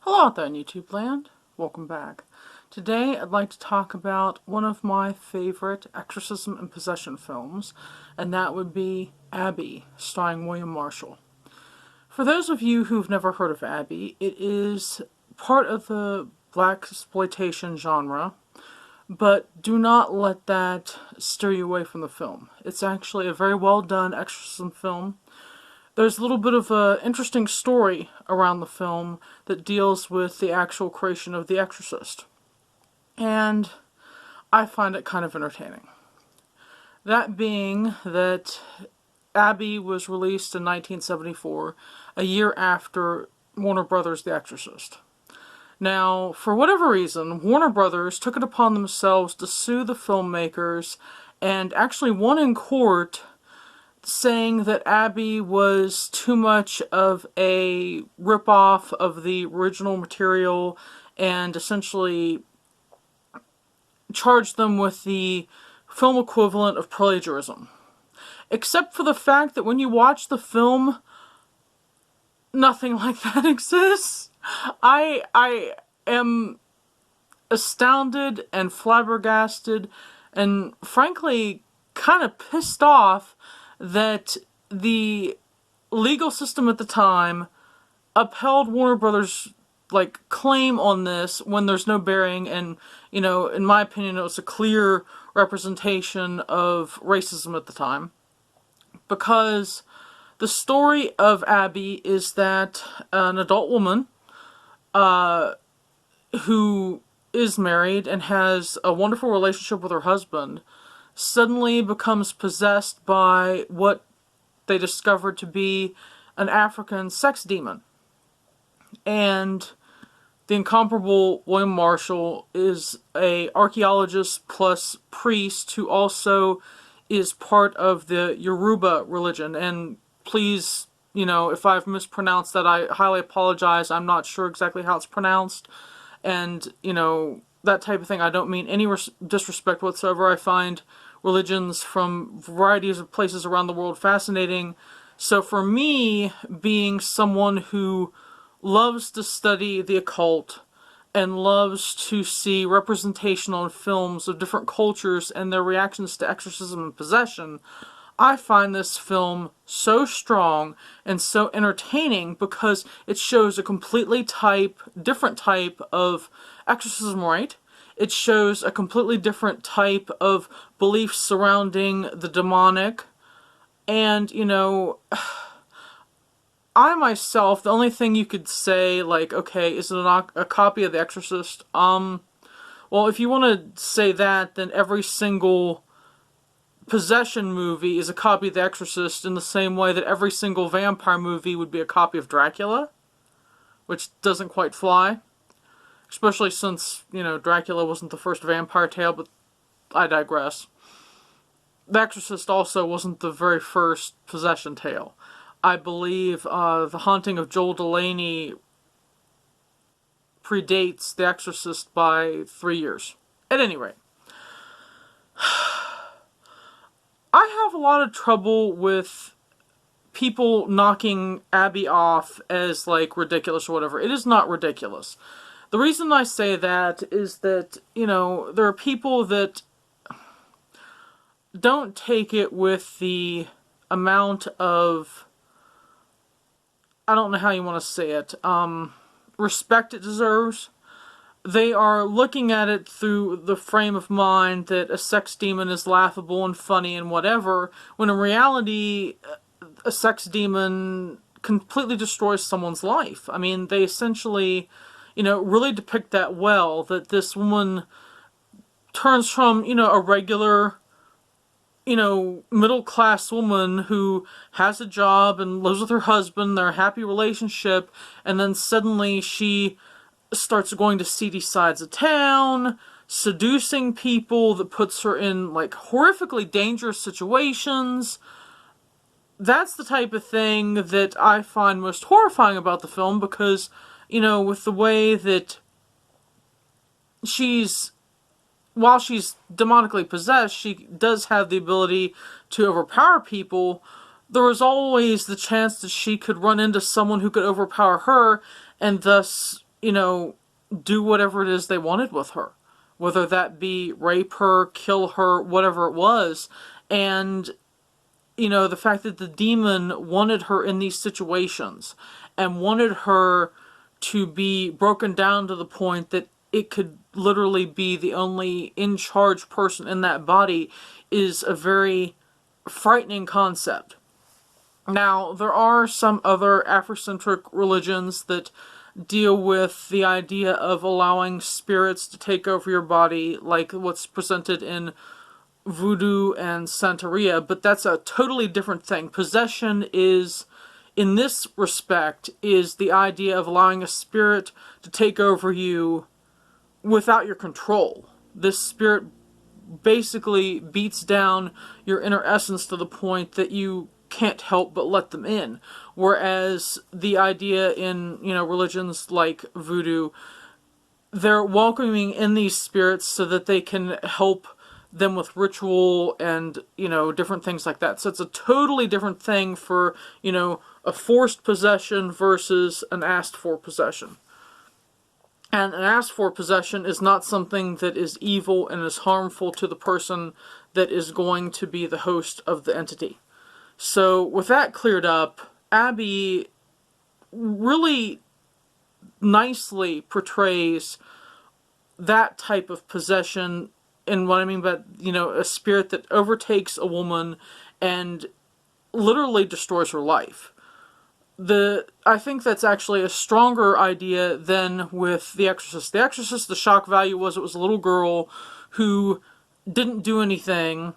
Hello out there in YouTube land. Welcome back. Today I'd like to talk about one of my favorite exorcism and possession films, and that would be Abby, starring William Marshall. For those of you who've never heard of Abby, it is part of the blaxploitation genre, but do not let that steer you away from the film. It's actually a very well done exorcism film. There's a little bit of an interesting story around the film that deals with the actual creation of The Exorcist. And I find it kind of entertaining. That being that Abby was released in 1974, a year after Warner Brothers' The Exorcist. Now, for whatever reason, Warner Brothers took it upon themselves to sue the filmmakers and actually won in court, saying that Abby was too much of a ripoff of the original material and essentially charged them with the film equivalent of plagiarism. Except for the fact that when you watch the film, nothing like that exists. I am astounded and flabbergasted and frankly kind of pissed off that the legal system at the time upheld Warner Brothers' claim on this when there's no bearing, and in my opinion it was a clear representation of racism at the time. Because the story of Abby is that an adult woman who is married and has a wonderful relationship with her husband suddenly becomes possessed by what they discovered to be an African sex demon. And the incomparable William Marshall is an archaeologist plus priest who also is part of the Yoruba religion. And please, if I've mispronounced that, I highly apologize. I'm not sure exactly how it's pronounced. And, that type of thing. I don't mean any disrespect whatsoever. I find religions from varieties of places around the world fascinating. So for me, being someone who loves to study the occult and loves to see representational films of different cultures and their reactions to exorcism and possession, I find this film so strong and so entertaining because it shows a completely different type of exorcism rite. It shows a completely different type of beliefs surrounding the demonic. And, I myself, the only thing you could say, okay, is it a copy of The Exorcist? Well, if you want to say that, then every single possession movie is a copy of The Exorcist in the same way that every single vampire movie would be a copy of Dracula, which doesn't quite fly. Especially since, Dracula wasn't the first vampire tale, but I digress. The Exorcist also wasn't the very first possession tale. I believe The Haunting of Joel Delaney predates The Exorcist by 3 years. At any rate, I have a lot of trouble with people knocking Abby off as, ridiculous or whatever. It is not ridiculous. The reason I say that is that, there are people that don't take it with the amount of, I don't know how you want to say it, respect it deserves. They are looking at it through the frame of mind that a sex demon is laughable and funny and whatever, when in reality, a sex demon completely destroys someone's life. I mean, they essentially, really depict that well, that this woman turns from, a regular, middle-class woman who has a job and lives with her husband, they're a happy relationship, and then suddenly she starts going to seedy sides of town, seducing people that puts her in, horrifically dangerous situations. That's the type of thing that I find most horrifying about the film, because, with the way that while she's demonically possessed, she does have the ability to overpower people. There was always the chance that she could run into someone who could overpower her, and thus do whatever it is they wanted with her. Whether that be rape her, kill her, whatever it was. And, the fact that the demon wanted her in these situations and wanted her to be broken down to the point that it could literally be the only in charge person in that body is a very frightening concept. Now, there are some other Afrocentric religions that deal with the idea of allowing spirits to take over your body, like what's presented in Voodoo and Santeria, but that's a totally different thing. Possession is, in this respect, is the idea of allowing a spirit to take over you without your control. This spirit basically beats down your inner essence to the point that you can't help but let them in. Whereas the idea in, religions like Voodoo, they're welcoming in these spirits so that they can help them with ritual and, different things like that. So it's a totally different thing for, a forced possession versus an asked for possession. And an asked for possession is not something that is evil and is harmful to the person that is going to be the host of the entity. So with that cleared up, Abby really nicely portrays that type of possession, and what I mean by, a spirit that overtakes a woman and literally destroys her life. I think that's actually a stronger idea than with The Exorcist. The Exorcist, the shock value was it was a little girl who didn't do anything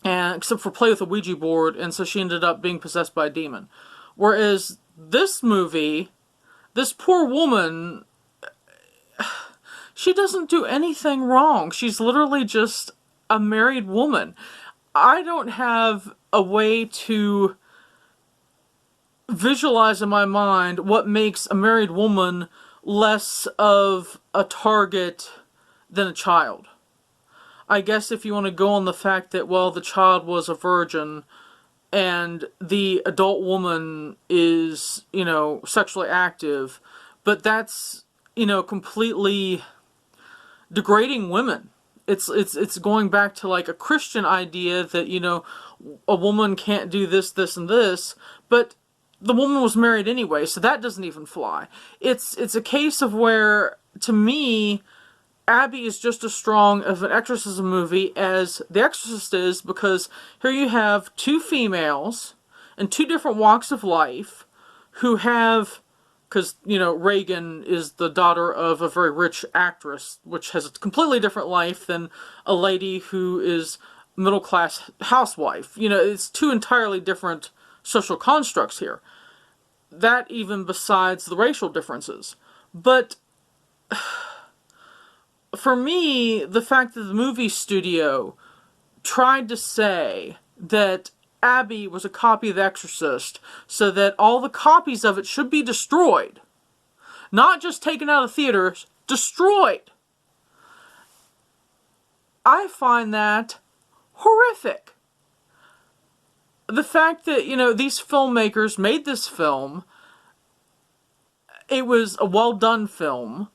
except for play with a Ouija board, and so she ended up being possessed by a demon. Whereas this movie, this poor woman, she doesn't do anything wrong. She's literally just a married woman. I don't have a way to visualize in my mind what makes a married woman less of a target than a child. I guess if you want to go on the fact that, well, the child was a virgin and the adult woman is, sexually active, but that's, completely degrading women. It's going back to like a Christian idea that, a woman can't do this, this, and this, but the woman was married anyway, so that doesn't even fly. It's a case of where, to me, Abby is just as strong of an exorcism movie as The Exorcist is, because here you have two females in two different walks of life who have, because, Reagan is the daughter of a very rich actress, which has a completely different life than a lady who is middle-class housewife. It's two entirely different social constructs here. That even besides the racial differences. But for me, the fact that the movie studio tried to say that Abby was a copy of The Exorcist so that all the copies of it should be destroyed, not just taken out of theaters, destroyed, I find that horrific. The fact that, these filmmakers made this film, it was a well-done film.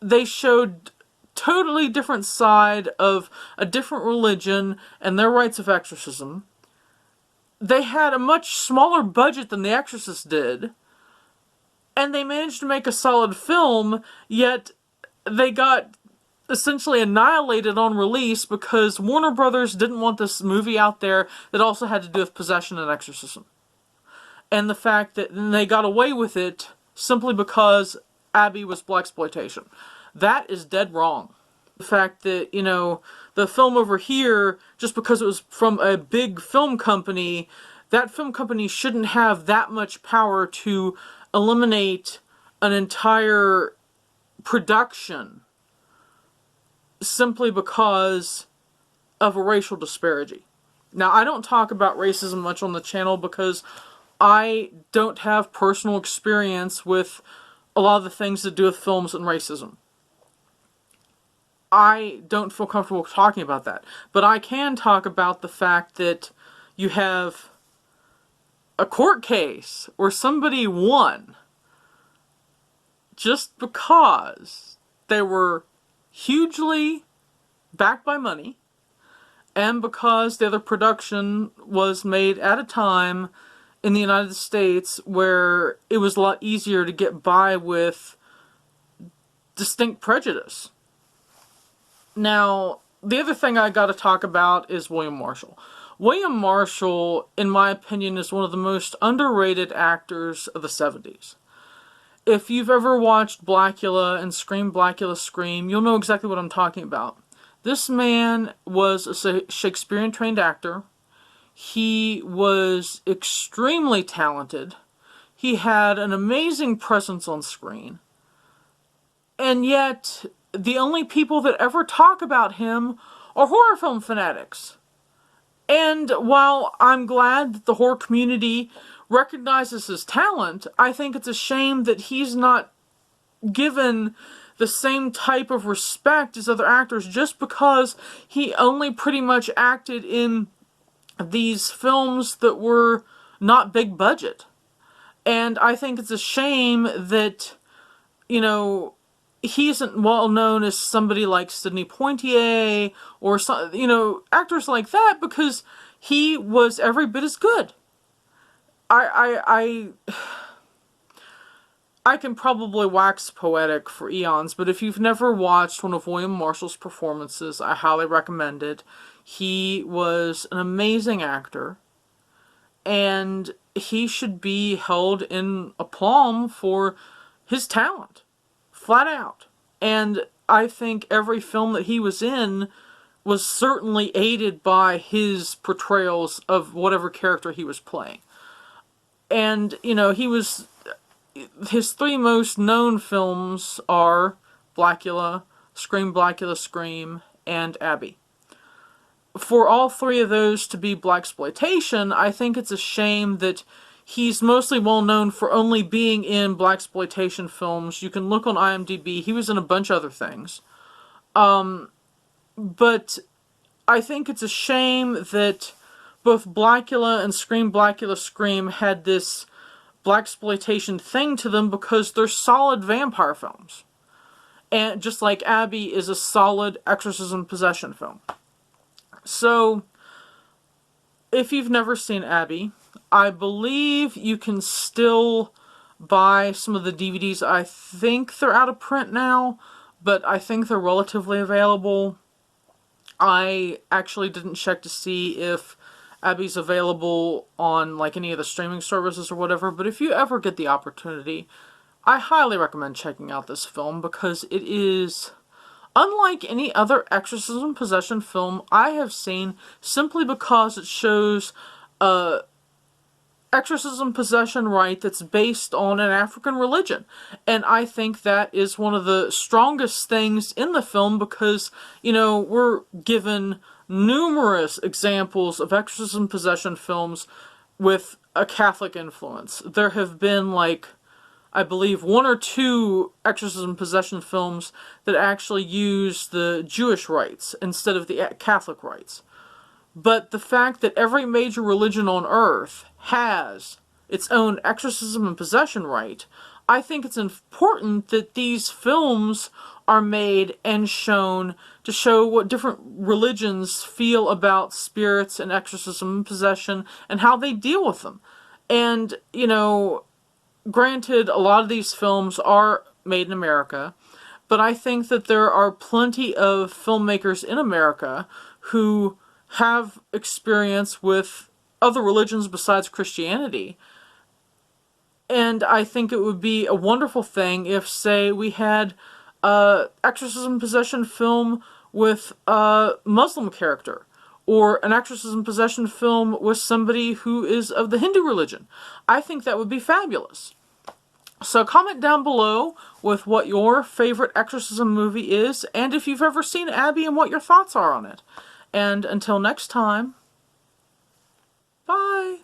They showed totally different side of a different religion and their rites of exorcism. They had a much smaller budget than The Exorcist did, and they managed to make a solid film, yet they got essentially annihilated on release because Warner Brothers didn't want this movie out there that also had to do with possession and exorcism. And the fact that they got away with it simply because Abby was blaxploitation. That is dead wrong. The fact that, the film over here, just because it was from a big film company, that film company shouldn't have that much power to eliminate an entire production simply because of a racial disparity. Now, I don't talk about racism much on the channel because I don't have personal experience with a lot of the things that do with films and racism. I don't feel comfortable talking about that. But I can talk about the fact that you have a court case where somebody won just because they were hugely backed by money, and because the other production was made at a time in the United States where it was a lot easier to get by with distinct prejudice. Now, the other thing I gotta talk about is William Marshall. William Marshall, in my opinion, is one of the most underrated actors of the 70s. If you've ever watched BLACULA and Scream, BLACULA, Scream, you'll know exactly what I'm talking about. This man was a Shakespearean-trained actor. He was extremely talented. He had an amazing presence on screen. And yet, the only people that ever talk about him are horror film fanatics. And while I'm glad that the horror community recognizes his talent, I think it's a shame that he's not given the same type of respect as other actors just because he only pretty much acted in these films that were not big budget. And I think it's a shame that, you know, he isn't well known as somebody like Sidney Poitier or some, you know, actors like that, because he was every bit as good. I can probably wax poetic for eons, but if you've never watched one of William Marshall's performances, I highly recommend it. He was an amazing actor, and he should be held in aplomb for his talent, flat out. And I think every film that he was in was certainly aided by his portrayals of whatever character he was playing. And, you know, his three most known films are BLACULA, Scream, BLACULA, Scream, and Abby. For all three of those to be blaxploitation, I think it's a shame that he's mostly well known for only being in blaxploitation films. You can look on IMDb, he was in a bunch of other things. But I think it's a shame that both BLACULA and Scream, BLACULA, Scream had this blaxploitation thing to them because they're solid vampire films. And just like Abby is a solid exorcism possession film. So, if you've never seen Abby, I believe you can still buy some of the DVDs. I think they're out of print now, but I think they're relatively available. I actually didn't check to see if Abby's available on like any of the streaming services or whatever, but if you ever get the opportunity, I highly recommend checking out this film because it is unlike any other exorcism possession film I have seen, simply because it shows exorcism possession rite that's based on an African religion. And I think that is one of the strongest things in the film because, you know, we're given numerous examples of exorcism possession films with a Catholic influence. There have been, like, I believe 1 or 2 exorcism possession films that actually use the Jewish rites instead of the Catholic rites. But the fact that every major religion on earth has its own exorcism and possession rite, I think it's important that these films are made and shown to show what different religions feel about spirits and exorcism and possession and how they deal with them. And, you know, granted, a lot of these films are made in America, but I think that there are plenty of filmmakers in America who have experience with other religions besides Christianity. And I think it would be a wonderful thing if, say, we had an exorcism possession film with a Muslim character, or an exorcism possession film with somebody who is of the Hindu religion. I think that would be fabulous. So comment down below with what your favorite exorcism movie is, and if you've ever seen Abby and what your thoughts are on it. And until next time, bye!